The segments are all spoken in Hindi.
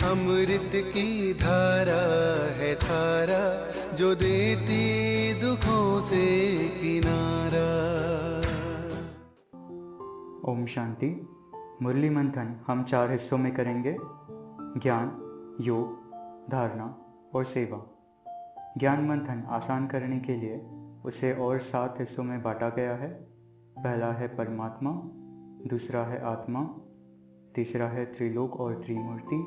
अमृत की धारा है धारा, जो देती दुखों से किनारा। ओम शांति। मुरली मंथन हम 4 हिस्सों में करेंगे: ज्ञान, योग, धारणा और सेवा। ज्ञान मंथन आसान करने के लिए उसे और 7 हिस्सों में बांटा गया है। पहला है परमात्मा, दूसरा है आत्मा, तीसरा है त्रिलोक और त्रिमूर्ति,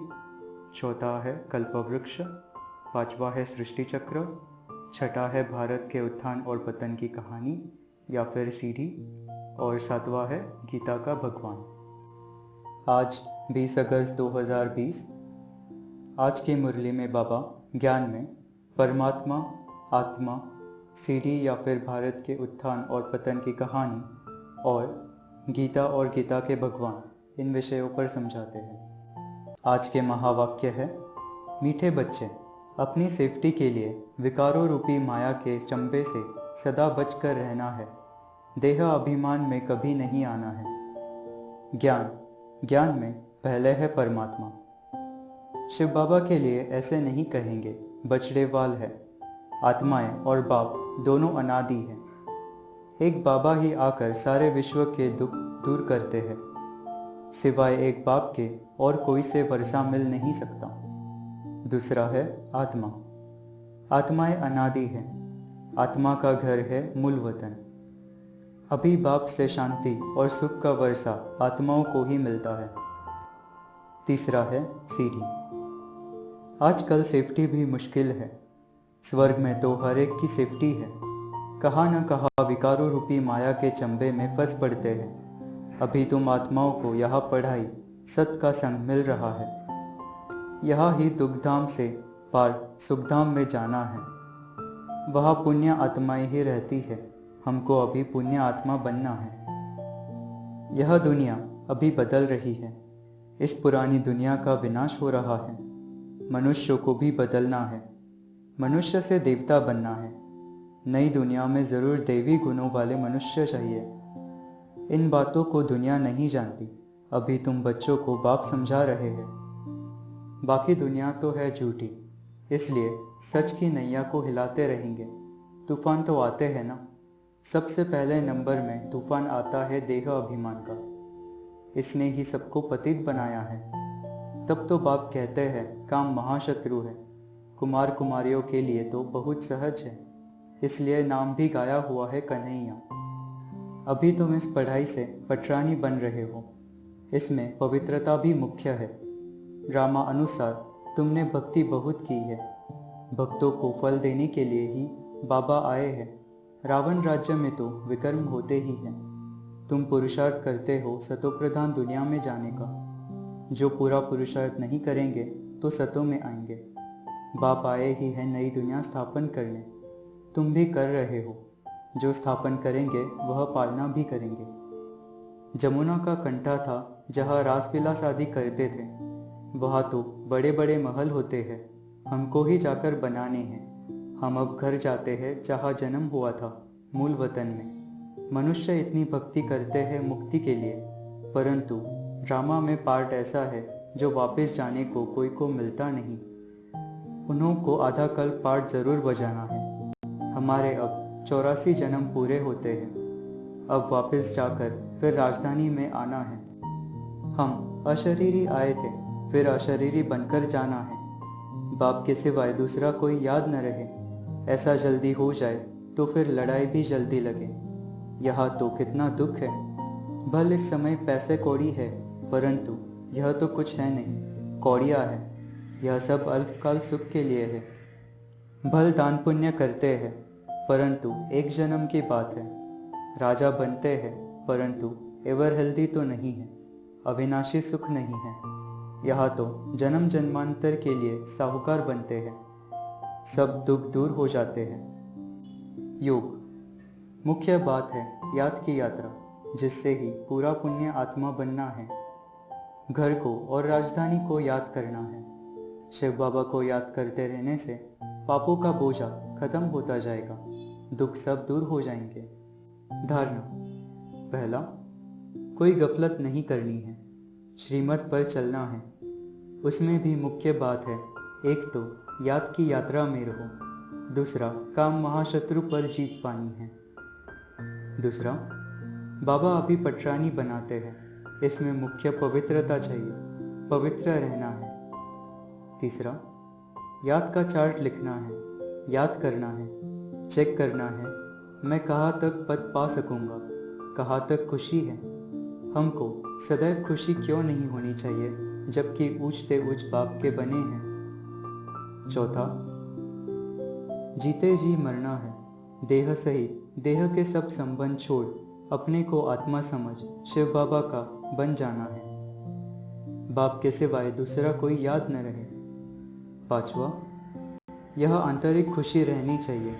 चौथा है कल्पवृक्ष, पांचवा है सृष्टि चक्र, छठा है भारत के उत्थान और पतन की कहानी या फिर सीढ़ी, और सातवां है गीता का भगवान। आज 20 अगस्त 2020। आज की मुरली में बाबा ज्ञान में परमात्मा, आत्मा, सीढ़ी या फिर भारत के उत्थान और पतन की कहानी और गीता और गीता के भगवान, इन विषयों पर समझाते हैं। आज के महावाक्य है: मीठे बच्चे, अपनी सेफ्टी के लिए विकारों रूपी माया के चंबे से सदा बचकर रहना है। देह अभिमान में कभी नहीं आना है। ज्ञान में पहले है परमात्मा। शिव बाबा के लिए ऐसे नहीं कहेंगे, बछड़ेवाल है। आत्माएं और बाप दोनों अनादि हैं। एक बाबा ही आकर सारे विश्व के दुख दूर करते हैं। सिवाय एक बाप के और कोई से वर्षा मिल नहीं सकता। दूसरा है आत्मा। आत्माएं अनादि हैं। आत्मा का घर है मूल वतन। अभी बाप से शांति और सुख का वर्षा आत्माओं को ही मिलता है। तीसरा है सीढ़ी। आजकल सेफ्टी भी मुश्किल है। स्वर्ग में तो हर एक की सेफ्टी है। कहाँ न कहाँ विकारों रूपी माया के चंबे में फंस पड़ते हैं। अभी तुम आत्माओं को यहाँ पढ़ाई, सत का संग मिल रहा है। यहाँ ही दुखधाम से पार सुखधाम में जाना है। वहाँ पुण्य आत्माएं ही रहती है। हमको अभी पुण्य आत्मा बनना है। यह दुनिया अभी बदल रही है। इस पुरानी दुनिया का विनाश हो रहा है। मनुष्यों को भी बदलना है। मनुष्य से देवता बनना है। नई दुनिया में जरूर दैवी गुणों वाले मनुष्य चाहिए। इन बातों को दुनिया नहीं जानती। अभी तुम बच्चों को बाप समझा रहे हैं। बाकी दुनिया तो है झूठी, इसलिए सच की नैया को हिलाते रहेंगे। तूफान तो आते हैं ना। सबसे पहले नंबर में तूफान आता है देह अभिमान का। इसने ही सबको पतित बनाया है। तब तो बाप कहते हैं काम महाशत्रु है। कुमार कुमारियों के लिए तो बहुत सहज है, इसलिए नाम भी गाया हुआ है कन्हैया। अभी तुम इस पढ़ाई से पटरानी बन रहे हो। इसमें पवित्रता भी मुख्य है। ड्रामा अनुसार तुमने भक्ति बहुत की है। भक्तों को फल देने के लिए ही बाबा आए हैं। रावण राज्य में तो विकर्म होते ही हैं। तुम पुरुषार्थ करते हो सतोप्रधान दुनिया में जाने का। जो पूरा पुरुषार्थ नहीं करेंगे तो सतों में आएंगे। बाप आए ही है नई दुनिया स्थापन करने। तुम भी कर रहे हो। जो स्थापन करेंगे वह पालना भी करेंगे। जमुना का कंठा था जहाँ रासविलास आदि करते थे। वहाँ तो बड़े बड़े महल होते हैं। हमको ही जाकर बनाने हैं। हम अब घर जाते हैं जहाँ जन्म हुआ था, मूल वतन में। मनुष्य इतनी भक्ति करते हैं मुक्ति के लिए, परंतु ड्रामा में पार्ट ऐसा है जो वापस जाने को कोई को मिलता नहीं। उन्हों को आधा कल्प पार्ट जरूर बजाना है। हमारे अब 84 जन्म पूरे होते हैं। अब वापस जाकर फिर राजधानी में आना है। हम अशरीरी आए थे, फिर अशरीरी बनकर जाना है। बाप के सिवाय दूसरा कोई याद न रहे। ऐसा जल्दी हो जाए तो फिर लड़ाई भी जल्दी लगे। यहाँ तो कितना दुख है। भले इस समय पैसे कौड़ी है, परंतु यह तो कुछ है नहीं, कौड़िया है। यह सब अल्पकाल सुख के लिए है। भल दान पुण्य करते हैं, परंतु एक जन्म की बात है। राजा बनते हैं, परंतु एवर हेल्दी तो नहीं है। अविनाशी सुख नहीं है। यहाँ तो जन्म जन्मांतर के लिए साहूकार बनते हैं। सब दुख दूर हो जाते हैं। योग मुख्य बात है याद की यात्रा, जिससे ही पूरा पुण्य आत्मा बनना है। घर को और राजधानी को याद करना है। शिव बाबा को याद करते रहने से पापों का बोझा खत्म होता जाएगा। दुख सब दूर हो जाएंगे। धारणा। पहला, कोई गफलत नहीं करनी है। श्रीमत पर चलना है। उसमें भी मुख्य बात है, एक तो याद की यात्रा में रहो, दूसरा काम महाशत्रु पर जीत पानी है। दूसरा, बाबा अभी पटरानी बनाते हैं, इसमें मुख्य पवित्रता चाहिए, पवित्र रहना है। तीसरा, याद का चार्ट लिखना है, याद करना है, चेक करना है, मैं कहाँ तक पद पा सकूंगा, कहाँ तक खुशी है। हमको सदैव खुशी क्यों नहीं होनी चाहिए जबकि ऊंचते ऊंच बाप के बने हैं। चौथा, जीते जी मरना है, देह सहित देह के सब संबंध छोड़ अपने को आत्मा समझ शिव बाबा का बन जाना है, बाप के सिवाय दूसरा कोई याद न रहे। पांचवा, यह आंतरिक खुशी रहनी चाहिए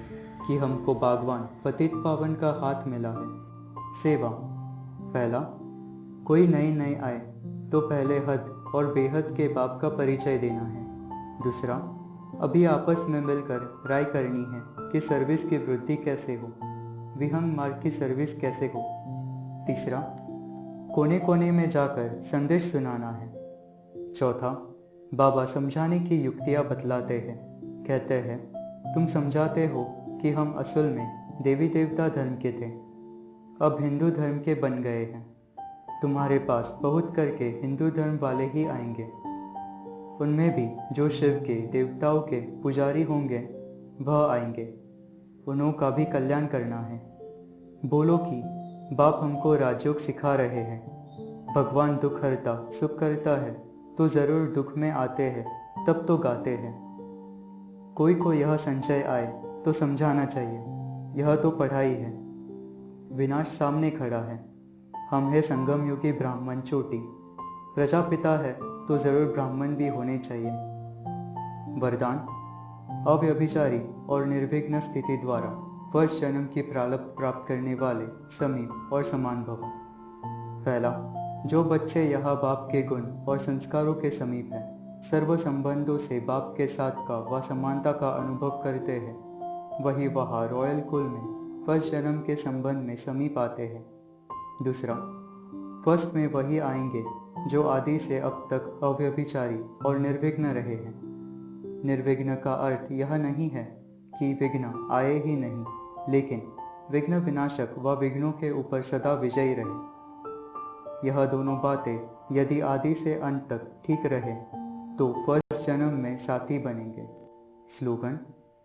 कि हमको बागवान पतित पावन का हाथ मिला है। सेवा, पहला, कोई नए आए तो पहले हद और बेहद के बाप का परिचय देना है। दूसरा, अभी आपस में मिलकर राय करनी है कि सर्विस की वृद्धि कैसे हो, विहंग मार्ग की सर्विस कैसे हो। तीसरा, कोने कोने में जाकर संदेश सुनाना है। चौथा, बाबा समझाने की युक्तियाँ बतलाते हैं, कहते हैं तुम समझाते हो कि हम असल में देवी देवता धर्म के थे, अब हिंदू धर्म के बन गए हैं। तुम्हारे पास बहुत करके हिंदू धर्म वाले ही आएंगे, उनमें भी जो शिव के देवताओं के पुजारी होंगे वह आएंगे, उन्हों का भी कल्याण करना है। बोलो कि बाप हमको राजयोग सिखा रहे हैं, भगवान दुख हरता सुख करता है तो ज़रूर दुख में आते हैं, तब तो गाते हैं। कोई को यह संशय आए तो समझाना चाहिए, यह तो पढ़ाई है, विनाश सामने खड़ा है। हम है संगम युगी ब्राह्मण चोटी, प्रजापिता है तो जरूर ब्राह्मण भी होने चाहिए। वरदान, अव्यभिचारी और निर्विघ्न स्थिति द्वारा फर्स्ट जन्म की प्रारब्ध प्राप्त करने वाले समीप और समान भव। पहला, जो बच्चे यहाँ बाप के गुण और संस्कारों के समीप हैं, सर्व संबंधों से बाप के साथ का व समानता का अनुभव करते हैं, वही वहाँ रॉयल कुल में फर्स्ट जन्म के संबंध में समीप आते हैं। दूसरा, फर्स्ट में वही आएंगे जो आदि से अब तक अव्यभिचारी और निर्विघ्न रहे हैं। निर्विघ्न का अर्थ यह नहीं है कि विघ्न आए ही नहीं, लेकिन विघ्न विनाशक व विघ्नों के ऊपर सदा विजयी रहे। यह दोनों बातें यदि आदि से अंत तक ठीक रहे तो फर्स्ट जन्म में साथी बनेंगे। स्लोगन,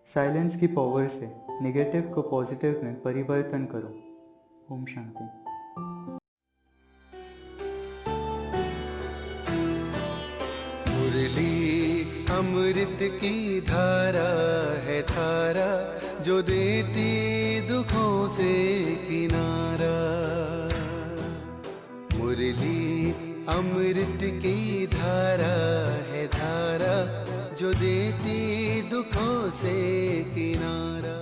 साइलेंस की पावर से नेगेटिव को पॉजिटिव में परिवर्तन करो। ओम शांति। मुरली अमृत की धारा है धारा, जो देती दुखों से किनारा। मुरली अमृत की धारा है धारा, जो देती दुखों से किनारा।